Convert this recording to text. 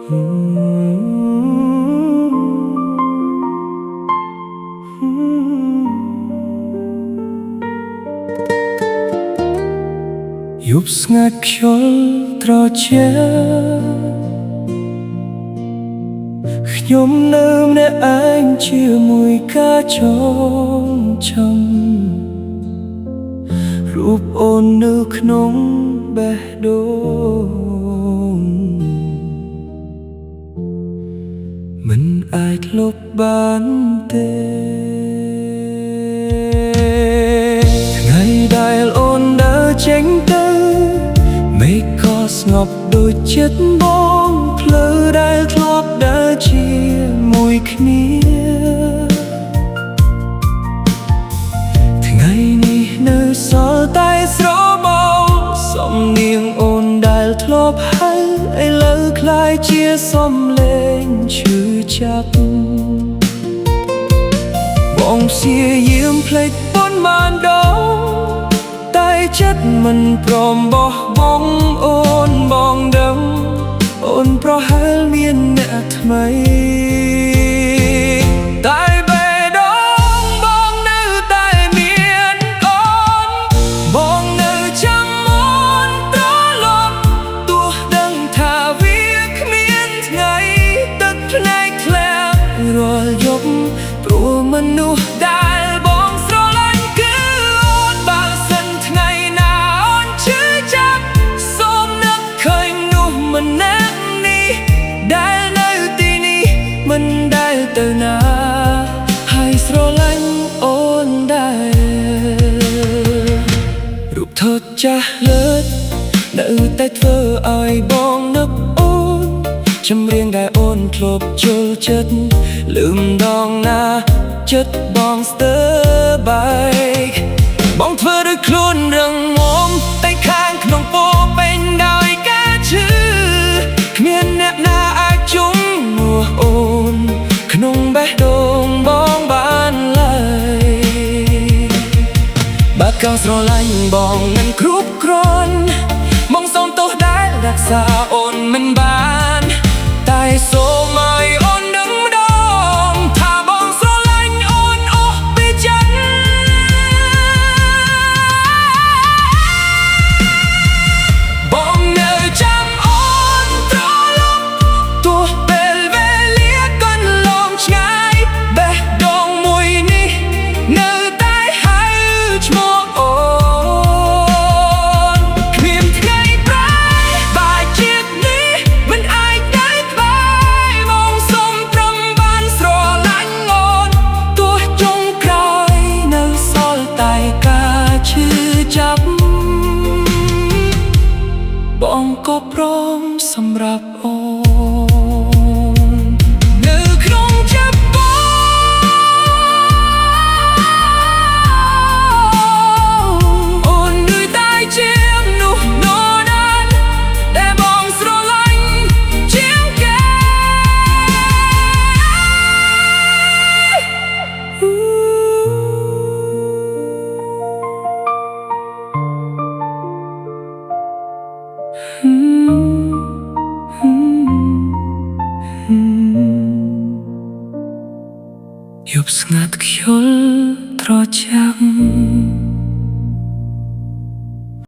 យប់ស្ងាត់ខ្យល់ត្រជាខ្ញុំនៅម្នាក់ឯងជាមួយការចងចាំរូបអូននៅក្នុងបេះដូងមិនអាចលុបបានទេថ្ងៃដែលអូនដើរចេញទៅមេឃក៏ស្ងប់ដូចចិត្តបងផ្លូវដែលធ្លាប់ដើរជាមួយគ្នាថ្ងៃនេះនៅសល់តែស្រមោលសំនៀងអូនដែលធ្លាប់ហៅឥឡូវคล้ายជាសំឡេងឈឺចាប់បងព្យាយាមភ្លេចប៉ុន្មានដងតែចិត្តមិនព្រមបោះបង់អូនបងដឹងអូនប្រហែលមានអ្នកថ្មីតែបេះដូងបងនៅតែមានអូនបងនៅចាំអូនត្រឡប់ទោះដឹងថាវាគ្មានថ្ងៃទឹកភ្នែកធ្លាក់រាល់យប់ព្រោះមនុស្សដែលបងស្រឡាញ់គឺអូនបើសិនថ្ងៃណាអូនឈឺចាប់សូមនឹកឃើញនោះម្នាក់នេះដែលនៅទីនេះមិនដែលទៅណាហើយស្រឡាញ់អូនដែររូបថតចាស់លើតនៅតែធ្វើឲ្យបងនឹកអូនចម្រៀងដែលអូនធ្លាប់ចូលចិត្តលឺម្ដងណាចិត្តបងស្ទើរបែកបងធ្វើដោយខ្លួនរឹងមាំតែខាងក្នុងពោពេញដោយការឈឺគ្មានអ្នកណាអាចជុំនួសអូនក្នុងបេះដូងបងបានឡើយបើកងស្រឡាញ់បងនឹងគ្រប់គ្រាន់បងសូមទោសដែលរក្សាអូនមិនបានតែសូមឲ្យអូនដឹងម្ដងថាបងស្រឡាញ់អូនអស់ពីចិត្តបងនៅចាំអូនត្រឡប់ទោះពេលវេលាកន្លងឆ្ងាយបេះដូងមួយនេះនៅតែហៅឈ្មោះអូនគ្មានថ្ងៃប្រែបែកជាតិនេះមិនអាចដែលក្បែរមកសុំព្រមបានស្រឡាញ់អូនទោះចុងក្រោយនៅសល់តែការឈឺចាប់បងក៏ព្រមសម្រាប់អូននៅក្នុងចិត្តបងអូនដូចតែជាមនុស្សនរណាដែលបងស្រឡាញ់ជាងគេយប់ស្ងាត់ខ្យល់ត្រចាំ